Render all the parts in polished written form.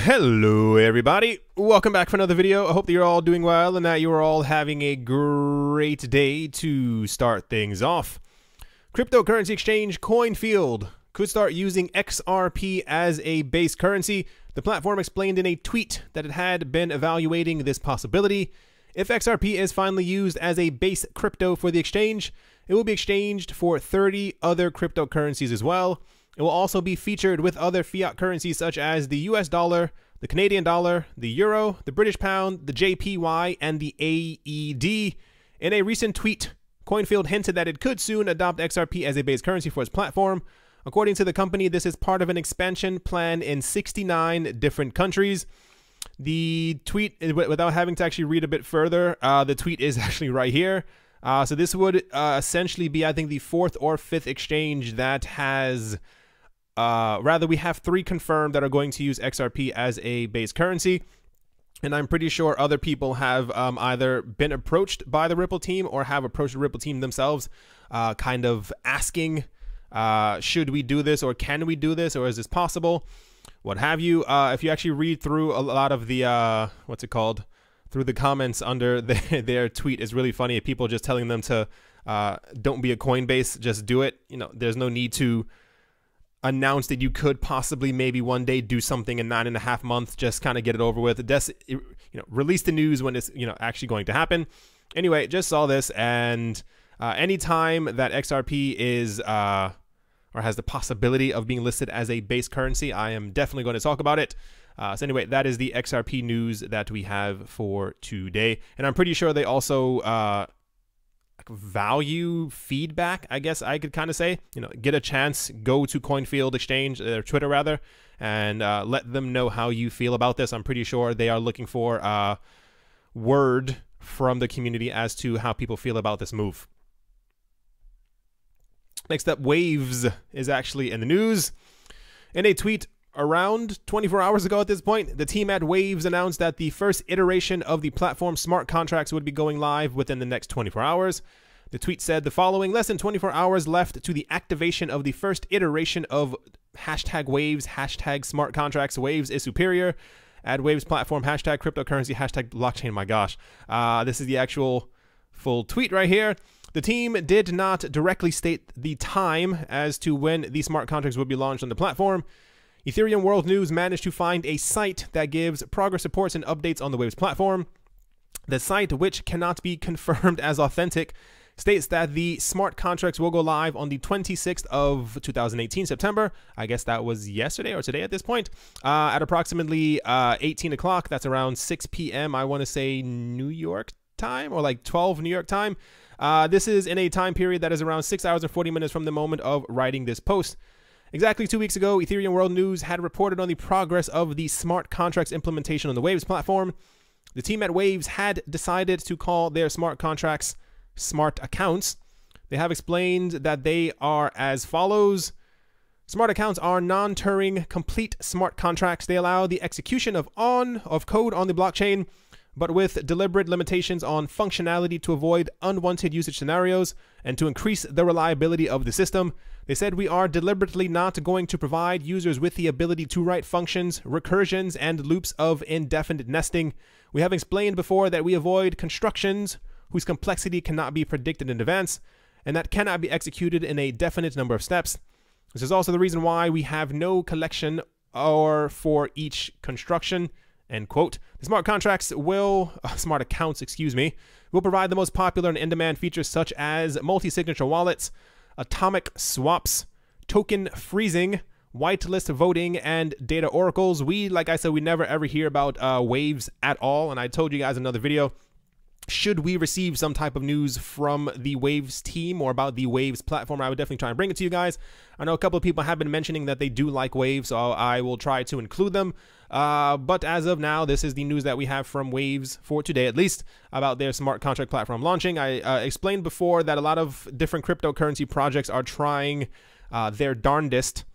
Hello everybody, welcome back for another video. I hope that you're all doing well and that you're all having a great day to start things off. Cryptocurrency exchange Coinfield could start using XRP as a base currency. The platform explained in a tweet that it had been evaluating this possibility. If XRP is finally used as a base crypto for the exchange, it will be exchanged for 30 other cryptocurrencies as well. It will also be featured with other fiat currencies such as the US dollar, the Canadian dollar, the euro, the British pound, the JPY, and the AED. In a recent tweet, Coinfield hinted that it could soon adopt XRP as a base currency for its platform. According to the company, this is part of an expansion plan in 69 different countries. The tweet, without having to actually read a bit further, the tweet is actually right here. So this would essentially be, I think, the fourth or fifth exchange that has... rather, we have 3 confirmed that are going to use XRP as a base currency. And I'm pretty sure other people have either been approached by the Ripple team or have approached the Ripple team themselves, kind of asking, should we do this, or can we do this, or is this possible? What have you. If you actually read through a lot of the, through the comments under their tweet, is really funny. People just telling them to don't be a Coinbase, just do it. You know, there's no need to announce that you could possibly maybe one day do something in 9.5 months, just kind of get it over with. Release the news when it's actually going to happen. Anyway, just saw this, and anytime that XRP is or has the possibility of being listed as a base currency, I am definitely going to talk about it. So anyway, that is the XRP news that we have for today, and I'm pretty sure they also value feedback, I guess I could kind of say. Get a chance, go to Coinfield Exchange, their Twitter rather, and let them know how you feel about this. I'm pretty sure they are looking for word from the community as to how people feel about this move. Next up, Waves is actually in the news. In a tweet around 24 hours ago at this point, the team at Waves announced that the first iteration of the platform smart contracts would be going live within the next 24 hours. The tweet said the following: less than 24 hours left to the activation of the first iteration of #Waves, #smart contracts. Waves is superior. Add Waves platform, #cryptocurrency, #blockchain. My gosh. This is the actual full tweet right here. The team did not directly state the time as to when the smart contracts would be launched on the platform. Ethereum World News managed to find a site that gives progress reports and updates on the Waves platform. The site, which cannot be confirmed as authentic, states that the smart contracts will go live on the 26th of 2018, September. I guess that was yesterday or today at this point, at approximately 18 o'clock. That's around 6 p.m. I want to say New York time, or like 12 New York time. This is in a time period that is around 6 hours and 40 minutes from the moment of writing this post. Exactly 2 weeks ago, Ethereum World News had reported on the progress of the smart contracts implementation on the Waves platform. The team at Waves had decided to call their smart contracts smart accounts. They have explained that they are as follows. Smart accounts are non-Turing complete smart contracts. They allow the execution of code on the blockchain, but with deliberate limitations on functionality to avoid unwanted usage scenarios and to increase the reliability of the system. They said, we are deliberately not going to provide users with the ability to write functions, recursions, and loops of indefinite nesting. We have explained before that we avoid constructions whose complexity cannot be predicted in advance and that cannot be executed in a definite number of steps. This is also the reason why we have no collection or for each construction. End quote. The smart contracts smart accounts, will provide the most popular and in-demand features such as multi-signature wallets, atomic swaps, token freezing, whitelist voting, and data oracles. Like I said, we never ever hear about Waves at all. And I told you guys in another video, should we receive some type of news from the Waves team or about the Waves platform, I would definitely try and bring it to you guys. I know a couple of people have been mentioning that they do like Waves, so I will try to include them. But as of now, this is the news that we have from Waves for today, at least, about their smart contract platform launching. I explained before that a lot of different cryptocurrency projects are trying their darndest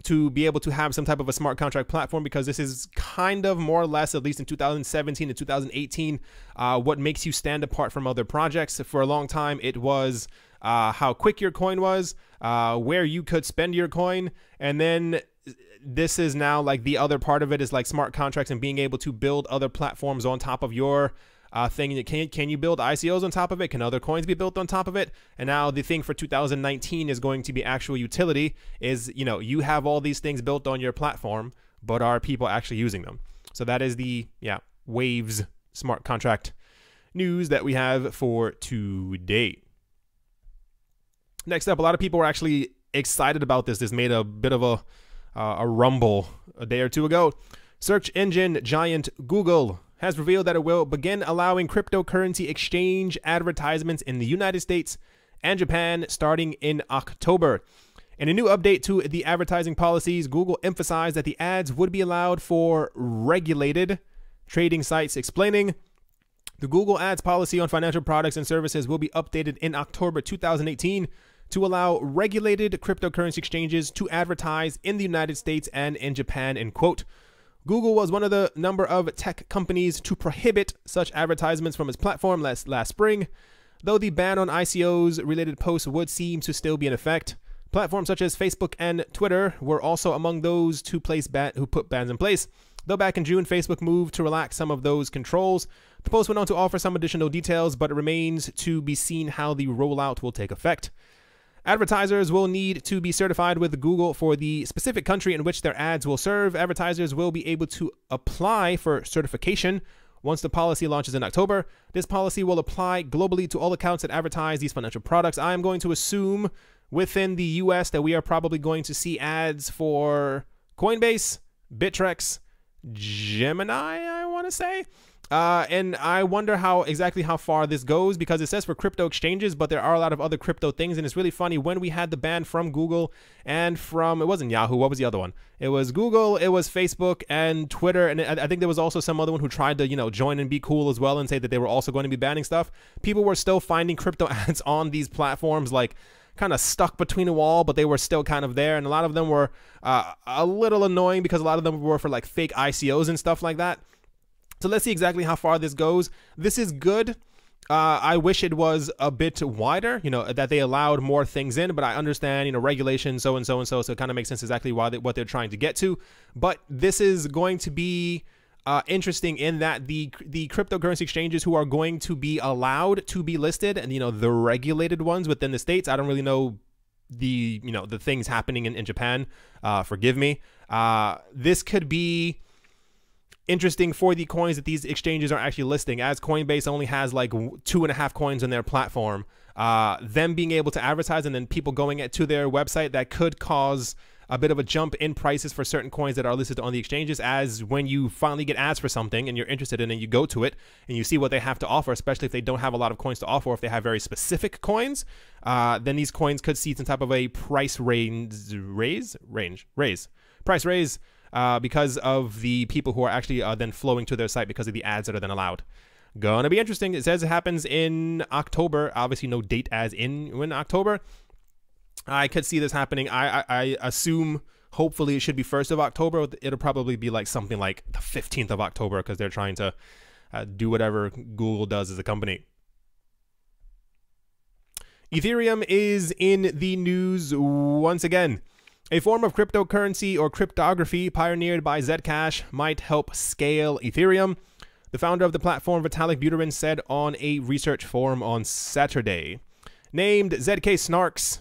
to be able to have some type of a smart contract platform, because this is kind of more or less, at least in 2017 and 2018, what makes you stand apart from other projects. For a long time, it was how quick your coin was, where you could spend your coin, and then this is now like the other part of it is like smart contracts and being able to build other platforms on top of your thing. Can you build ICOs on top of it? Can other coins be built on top of it? And now the thing for 2019 is going to be actual utility is, you know, you have all these things built on your platform, but are people actually using them? So that is the, Waves smart contract news that we have for today. Next up, a lot of people were actually excited about this. This made a bit of a rumble a day or two ago. Search engine giant Google has revealed that it will begin allowing cryptocurrency exchange advertisements in the United States and Japan starting in October. In a new update to the advertising policies, Google emphasized that the ads would be allowed for regulated trading sites, explaining the Google Ads policy on financial products and services will be updated in October 2018 to allow regulated cryptocurrency exchanges to advertise in the United States and in Japan, end quote. Google was one of the number of tech companies to prohibit such advertisements from its platform last spring, though the ban on ICOs related posts would seem to still be in effect. Platforms such as Facebook and Twitter were also among those who put bans in place. Though back in June, Facebook moved to relax some of those controls. The post went on to offer some additional details, but it remains to be seen how the rollout will take effect. Advertisers will need to be certified with Google for the specific country in which their ads will serve. Advertisers will be able to apply for certification once the policy launches in October. This policy will apply globally to all accounts that advertise these financial products. I am going to assume within the US that we are probably going to see ads for Coinbase, Bittrex, Gemini, I want to say. And I wonder exactly how far this goes, because it says for crypto exchanges, but there are a lot of other crypto things. And it's really funny, when we had the ban from Google and from, it wasn't Yahoo, what was the other one? It was Google, it was Facebook and Twitter. And I think there was also some other one who tried to, join and be cool as well and say that they were also going to be banning stuff. People were still finding crypto ads on these platforms, like kind of stuck between a wall, but they were still kind of there. And a lot of them were a little annoying because a lot of them were for like fake ICOs and stuff like that. So let's see exactly how far this goes. This is good. I wish it was a bit wider, that they allowed more things in, but I understand, regulation, so and so and so. So it kind of makes sense exactly what they're trying to get to. But this is going to be interesting in that the cryptocurrency exchanges who are going to be allowed to be listed, and the regulated ones within the states. I don't really know the things happening in Japan. Forgive me. This could be interesting for the coins that these exchanges are actually listing, as Coinbase only has like 2.5 coins on their platform. Them being able to advertise and then people going to their website, that could cause a bit of a jump in prices for certain coins that are listed on the exchanges, as when you finally get ads for something and you're interested in it, and you go to it and you see what they have to offer, especially if they don't have a lot of coins to offer, or if they have very specific coins, then these coins could see some type of a price raise because of the people who are actually then flowing to their site because of the ads that are then allowed. Gonna be interesting. It says it happens in October. Obviously no date as in when October. I could see this happening. I assume hopefully it should be 1st of October. It'll probably be like something like the 15th of October, because they're trying to do whatever Google does as a company. Ethereum is in the news once again. A form of cryptocurrency or cryptography pioneered by Zcash might help scale Ethereum. The founder of the platform, Vitalik Buterin, said on a research forum on Saturday. Named ZK Snarks,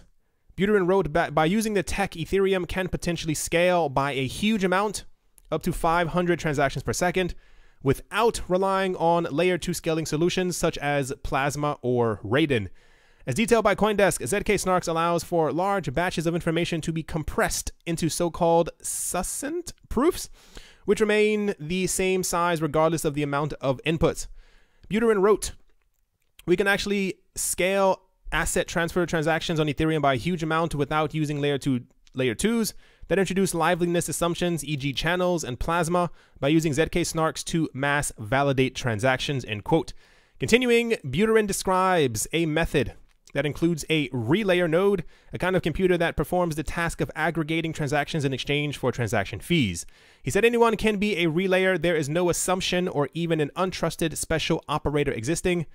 Buterin wrote, by using the tech, Ethereum can potentially scale by a huge amount, up to 500 transactions per second, without relying on layer 2 scaling solutions such as Plasma or Raiden. As detailed by CoinDesk, ZK Snarks allows for large batches of information to be compressed into so-called succinct proofs, which remain the same size regardless of the amount of inputs. Buterin wrote, we can actually scale asset transfer transactions on Ethereum by a huge amount without using layer 2s that introduce liveliness assumptions, e.g. channels and Plasma, by using ZK Snarks to mass validate transactions, end quote. Continuing, Buterin describes a method that includes a relayer node, a kind of computer that performs the task of aggregating transactions in exchange for transaction fees. He said anyone can be a relayer. There is no assumption or even an untrusted special operator existing.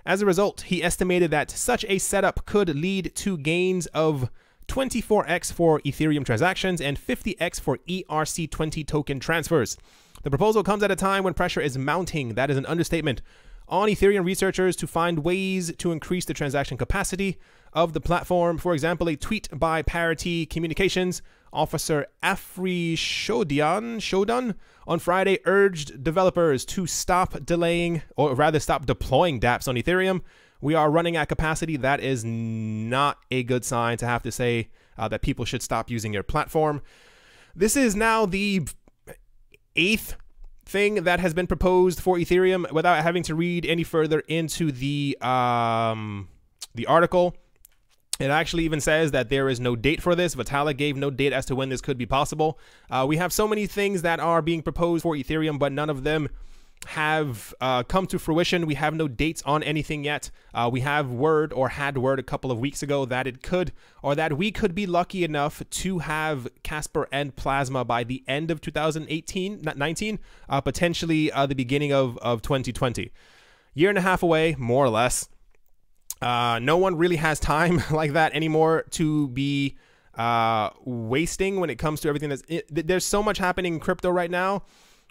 As a result, he estimated that such a setup could lead to gains of 24x for Ethereum transactions, and 50x for ERC20 token transfers. The proposal comes at a time when pressure is mounting, that is an understatement, on Ethereum researchers to find ways to increase the transaction capacity of the platform. For example, a tweet by Parity Communications officer Afri Shodan on Friday urged developers to stop delaying, or rather stop deploying dApps on Ethereum. We are running at capacity. That is not a good sign to have to say that people should stop using your platform. This is now the 8th thing that has been proposed for Ethereum without having to read any further into the article. It actually even says that there is no date for this. Vitalik gave no date as to when this could be possible. We have so many things that are being proposed for Ethereum, but none of them have come to fruition. We have no dates on anything yet. We have word, or had word a couple of weeks ago, that it could, or that we could be lucky enough to have Casper and Plasma by the end of 2019, potentially the beginning of 2020. Year and a half away, more or less. No one really has time like that anymore to be wasting when it comes to everything. There's so much happening in crypto right now.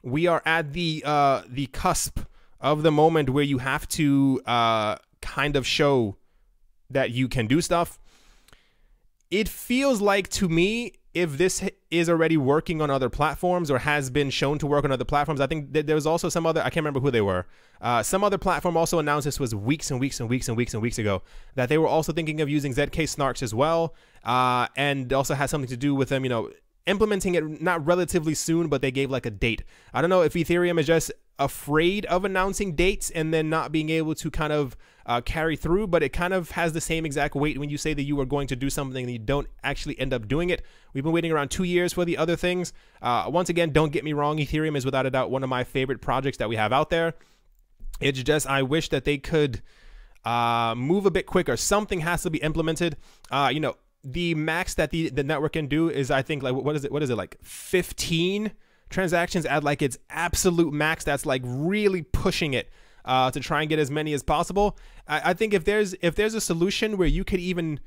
We are at the cusp of the moment where you have to kind of show that you can do stuff. It feels like, to me, if this is already working on other platforms, or has been shown to work on other platforms, I think there was also some other, I can't remember who they were. Some other platform also announced, this was weeks and weeks and weeks and weeks and weeks ago, that they were also thinking of using ZK Snarks as well. And also has something to do with them, implementing it not relatively soon, but they gave like a date. I don't know if Ethereum is just afraid of announcing dates and then not being able to kind of carry through, but it kind of has the same exact weight when you say that you are going to do something and you don't actually end up doing it. We've been waiting around 2 years for the other things. Once again, don't get me wrong, Ethereum is without a doubt one of my favorite projects that we have out there. It's just, I wish that they could move a bit quicker. Something has to be implemented. The max that the network can do is, I think, like, what is it, like 15 transactions at like its absolute max. That's like really pushing it to try and get as many as possible. I think if there's a solution where you could even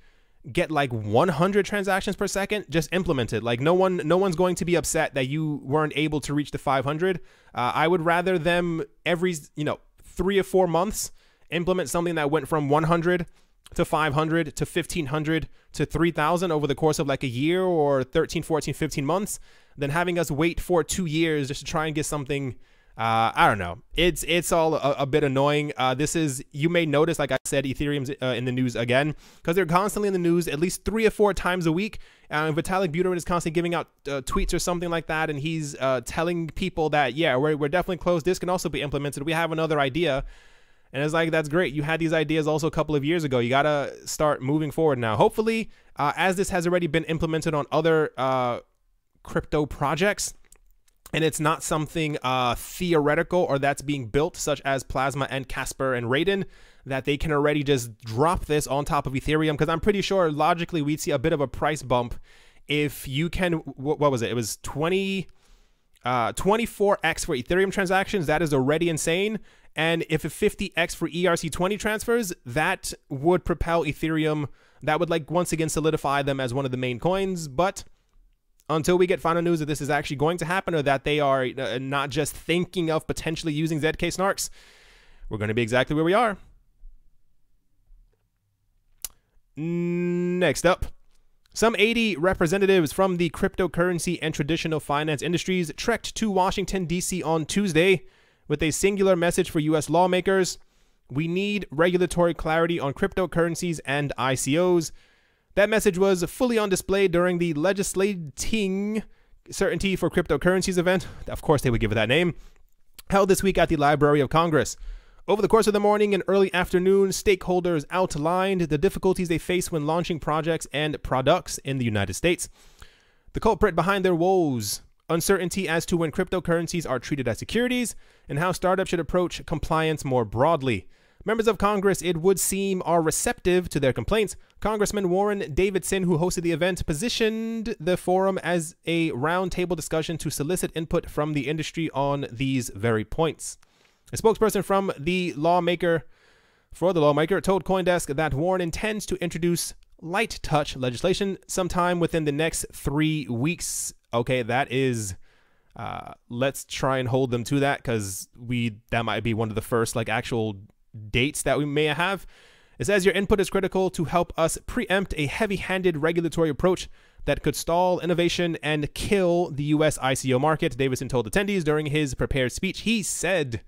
get like 100 transactions per second, just implement it. Like no one's going to be upset that you weren't able to reach the 500. I would rather them every 3 or 4 months implement something that went from 100 to 500 to 1500 to 3000 over the course of like a year, or 13, 14, 15 months, than having us wait for 2 years just to try and get something. I don't know. It's all a bit annoying. This is, you may notice, like I said, Ethereum's in the news again, because they're constantly in the news at least 3 or 4 times a week. Vitalik Buterin is constantly giving out tweets or something like that, and he's telling people that, yeah, we're definitely close. This can also be implemented. We have another idea. And it's like, that's great. You had these ideas also a couple of years ago. You got to start moving forward now. Hopefully, as this has already been implemented on other crypto projects, and it's not something theoretical or that's being built, such as Plasma and Casper and Raiden, that they can already just drop this on top of Ethereum. Because I'm pretty sure logically we'd see a bit of a price bump if you can, what was it? It was 24x for Ethereum transactions. That is already insane. And if a 50x for ERC20 transfers, that would propel Ethereum. That would, like, once again solidify them as one of the main coins. But until we get final news that this is actually going to happen, or that they are not just thinking of potentially using ZK Snarks, we're going to be exactly where we are. Next up, some 80 representatives from the cryptocurrency and traditional finance industries trekked to Washington, D.C. on Tuesday with a singular message for U.S. lawmakers. We need regulatory clarity on cryptocurrencies and ICOs. That message was fully on display during the Legislating Certainty for Cryptocurrencies event. Of course, they would give it that name. Held this week at the Library of Congress. Over the course of the morning and early afternoon, stakeholders outlined the difficulties they face when launching projects and products in the United States. The culprit behind their woes: uncertainty as to when cryptocurrencies are treated as securities, and how startups should approach compliance more broadly. Members of Congress, it would seem, are receptive to their complaints. Congressman Warren Davidson, who hosted the event, positioned the forum as a roundtable discussion to solicit input from the industry on these very points. A spokesperson from the lawmaker told CoinDesk that Warren intends to introduce light touch legislation sometime within the next 3 weeks. Okay, that is, let's try and hold them to that, because that might be one of the first like actual dates that we may have. It says your input is critical to help us preempt a heavy-handed regulatory approach that could stall innovation and kill the U.S. ICO market, Davison told attendees during his prepared speech. He said,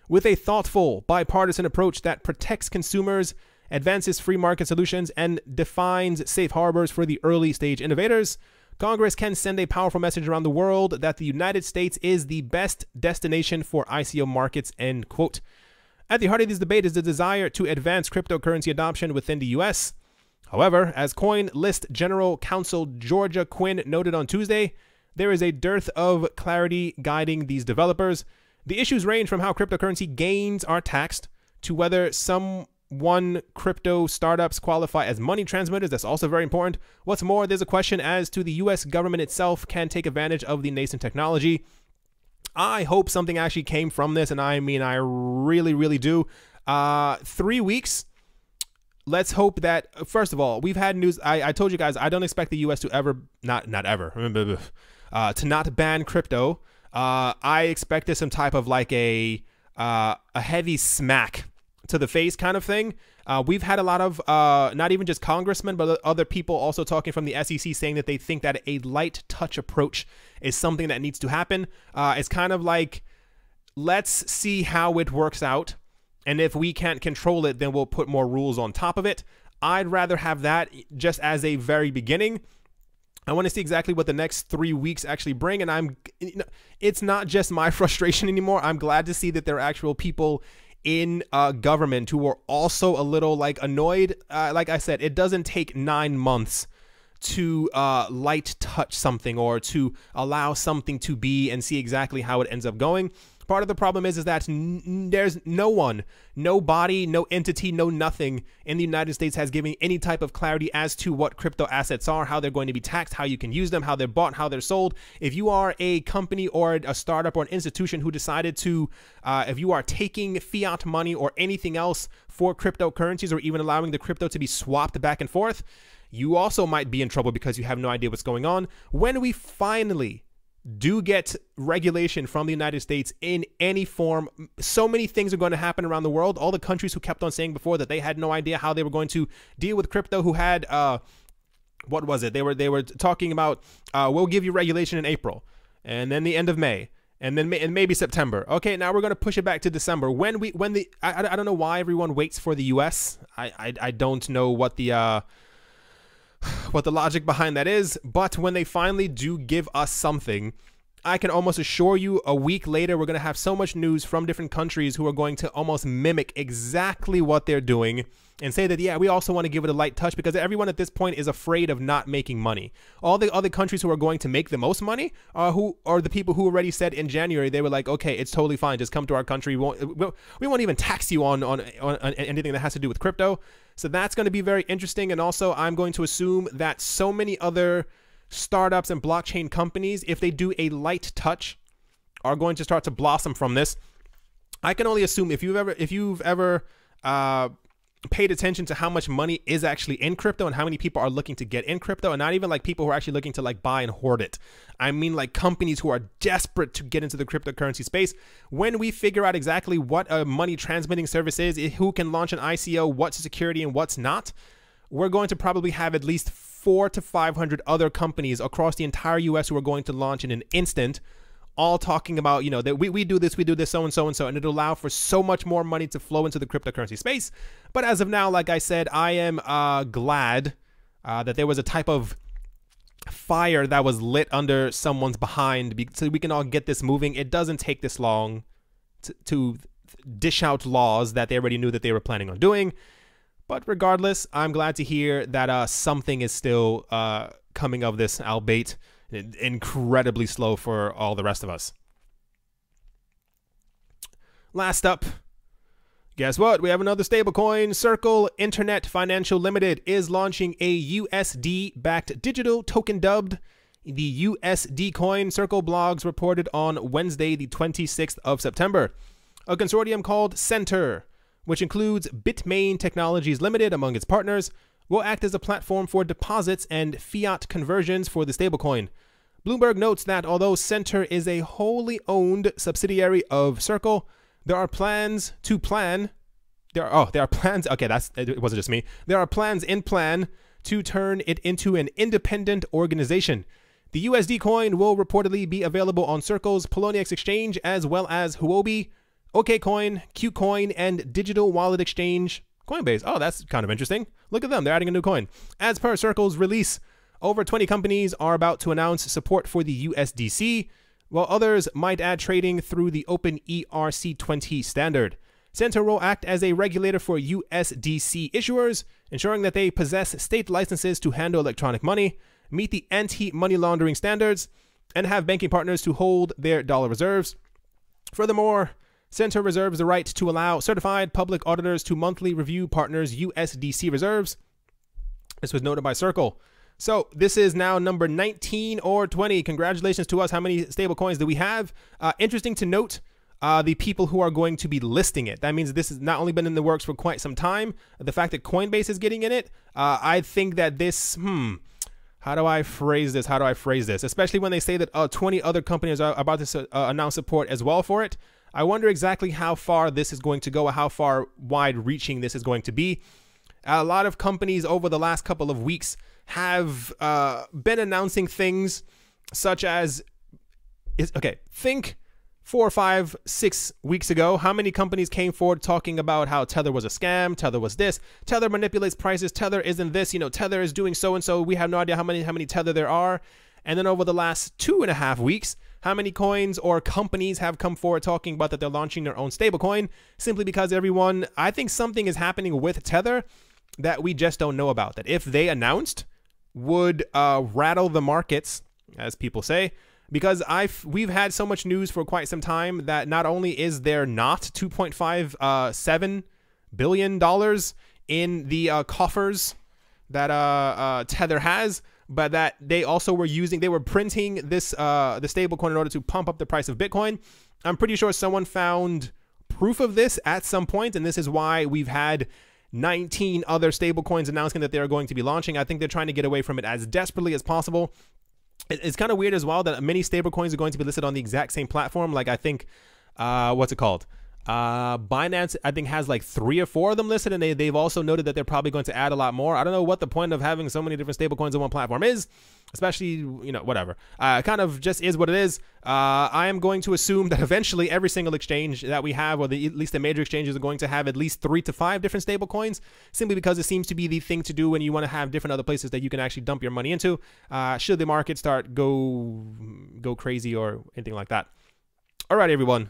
with a thoughtful, bipartisan approach that protects consumers, advances free market solutions, and defines safe harbors for the early-stage innovators, Congress can send a powerful message around the world that the United States is the best destination for ICO markets, end quote. At the heart of this debate is the desire to advance cryptocurrency adoption within the U.S. However, as CoinList General Counsel Georgia Quinn noted on Tuesday, there is a dearth of clarity guiding these developers. The issues range from how cryptocurrency gains are taxed to whether crypto startups qualify as money transmitters. That's also very important. What's more, there's a question as to the U.S. government itself can take advantage of the nascent technology. I hope something actually came from this, and I mean, I really, really do. 3 weeks. Let's hope that, first of all, we've had news. I told you guys, I don't expect the U.S. to ever, not ever, to not ban crypto. I expected some type of like a heavy smack to the face kind of thing. We've had a lot of, not even just congressmen, but other people also talking from the SEC saying that they think that a light touch approach is something that needs to happen. It's kind of like, let's see how it works out. And if we can't control it, then we'll put more rules on top of it. I'd rather have that just as a very beginning. I want to see exactly what the next 3 weeks actually bring. And it's not just my frustration anymore. I'm glad to see that there are actual people in government who are also a little like annoyed. Like I said, it doesn't take 9 months to light touch something or to allow something to be and see exactly how it ends up going. Part of the problem is that there's no one, no body, no entity, no nothing in the United States has given any type of clarity as to what crypto assets are, how they're going to be taxed, how you can use them, how they're bought, how they're sold. If you are a company or a startup or an institution who decided to, if you are taking fiat money or anything else for cryptocurrencies or even allowing the crypto to be swapped back and forth, you also might be in trouble because you have no idea what's going on. When we finally do get regulation from the United States in any form, so many things are going to happen around the world. All the countries who kept on saying before that they had no idea how they were going to deal with crypto, who had what was it? They were talking about we'll give you regulation in April, and then the end of May, and then maybe September. Okay, now we're going to push it back to December. I don't know why everyone waits for the US. I don't know what the logic behind that is, but when they finally do give us something, I can almost assure you a week later, we're going to have so much news from different countries who are going to almost mimic exactly what they're doing and say that, yeah, we also want to give it a light touch, because everyone at this point is afraid of not making money. All the other countries who are going to make the most money are the people who already said in January, they were like, okay, it's totally fine. Just come to our country. We won't even tax you on anything that has to do with crypto. So that's going to be very interesting. And also, I'm going to assume that so many other startups and blockchain companies, if they do a light touch, are going to start to blossom from this. I can only assume if you've ever paid attention to how much money is actually in crypto and how many people are looking to get in crypto, and not even like people who are actually looking to like buy and hoard it. I mean like companies who are desperate to get into the cryptocurrency space. When we figure out exactly what a money transmitting service is, who can launch an ICO, what's security and what's not, we're going to probably have at least 400 to 500 other companies across the entire US who are going to launch in an instant, all talking about, that we do this, so and so and so, and it'll allow for so much more money to flow into the cryptocurrency space. But as of now, like I said, I am glad that there was a type of fire that was lit under someone's behind, so we can all get this moving. It doesn't take this long to dish out laws that they already knew that they were planning on doing. But regardless, I'm glad to hear that something is still coming of this, albeit incredibly slow for all the rest of us. Last up, guess what? We have another stablecoin. Circle Internet Financial Limited is launching a USD-backed digital token dubbed the USD coin. Circle blogs reported on Wednesday, the 26th of September. A consortium called Center, which includes Bitmain Technologies Limited among its partners, will act as a platform for deposits and fiat conversions for the stablecoin. Bloomberg notes that although Center is a wholly owned subsidiary of Circle, there are plans in plan to turn it into an independent organization. The USD coin will reportedly be available on Circle's Poloniex exchange as well as Huobi, OKCoin, Qcoin, and digital wallet exchange Coinbase. Oh, that's kind of interesting. Look at them. They're adding a new coin. As per Circle's release, over 20 companies are about to announce support for the USDC, while others might add trading through the open ERC20 standard. Center will act as a regulator for USDC issuers, ensuring that they possess state licenses to handle electronic money, meet the anti-money laundering standards, and have banking partners to hold their dollar reserves. Furthermore, Center reserves the right to allow certified public auditors to monthly review partners' USDC reserves. This was noted by Circle. So this is now number 19 or 20. Congratulations to us. How many stable coins do we have? Interesting to note, the people who are going to be listing it. That means this has not only been in the works for quite some time. The fact that Coinbase is getting in it, I think that this, how do I phrase this? Especially when they say that 20 other companies are about to announce support as well for it. I wonder exactly how far this is going to go, how far wide reaching this is going to be. A lot of companies over the last couple of weeks have been announcing things such as, think 4, 5, 6 weeks ago, how many companies came forward talking about how Tether was a scam, Tether was this, Tether manipulates prices, Tether isn't this, Tether is doing so-and-so, we have no idea how many Tether there are. And then over the last 2.5 weeks, how many coins or companies have come forward talking about that they're launching their own stablecoin, simply because I think something is happening with Tether that we just don't know about, that if they announced would rattle the markets, as people say, because we've had so much news for quite some time that not only is there not $2.57 billion in the coffers that Tether has, but that they also were printing this the stablecoin in order to pump up the price of Bitcoin. I'm pretty sure someone found proof of this at some point, and this is why we've had 19 other stablecoins announcing that they're going to be launching. I think they're trying to get away from it as desperately as possible. It's kind of weird as well that many stablecoins are going to be listed on the exact same platform. Like I think, what's it called? Binance, I think, has like 3 or 4 of them listed, and they've also noted that they're probably going to add a lot more. I don't know what the point of having so many different stablecoins on one platform is, especially, whatever. Kind of just is what it is. I am going to assume that eventually every single exchange that we have, or at least the major exchanges, are going to have at least 3 to 5 different stablecoins, simply because it seems to be the thing to do when you want to have different other places that you can actually dump your money into, should the market start go crazy or anything like that. All right, everyone.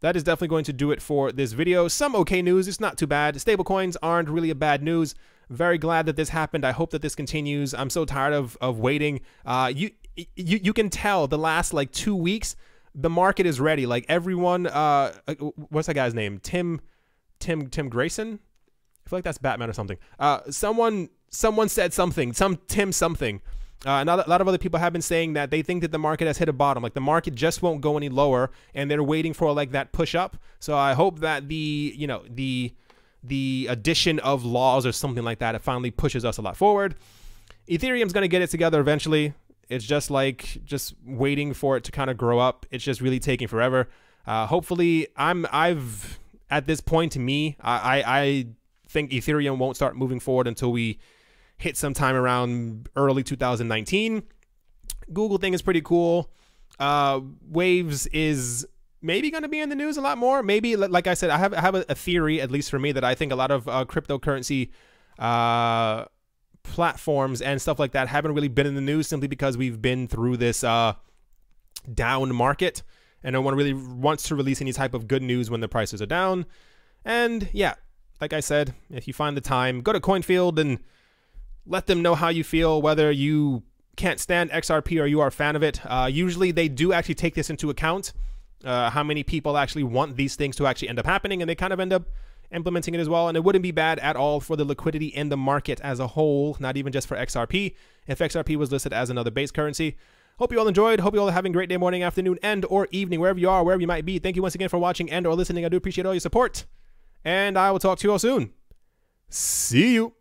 That is definitely going to do it for this video. Some okay news. It's not too bad. Stablecoins aren't really a bad news. Very glad that this happened. I hope that this continues. I'm so tired of waiting. You can tell the last like 2 weeks, the market is ready. Like everyone, what's that guy's name? Tim Grayson? I feel like that's Batman or something. Someone said something. Tim something. And a lot of other people have been saying that they think that the market has hit a bottom, like the market just won't go any lower, and they're waiting for like that push up. So I hope that the addition of laws or something like that, it finally pushes us a lot forward. Ethereum's going to get it together eventually. It's just waiting for it to kind of grow up. It's just really taking forever. Hopefully, at this point, to me, I think Ethereum won't start moving forward until we hit sometime around early 2019. Google thing is pretty cool. Waves is maybe going to be in the news a lot more. Maybe, like I said, I have a theory, at least for me, that I think a lot of cryptocurrency platforms and stuff like that haven't really been in the news simply because we've been through this down market, and no one really wants to release any type of good news when the prices are down. And yeah, like I said, if you find the time, go to Coinfield and let them know how you feel, whether you can't stand XRP or you are a fan of it. Usually they do actually take this into account, how many people actually want these things to actually end up happening, and they kind of end up implementing it as well. And it wouldn't be bad at all for the liquidity in the market as a whole, not even just for XRP, if XRP was listed as another base currency. Hope you all enjoyed. Hope you all are having a great day, morning, afternoon, and or evening, wherever you are, wherever you might be. Thank you once again for watching and or listening. I do appreciate all your support, and I will talk to you all soon. See you.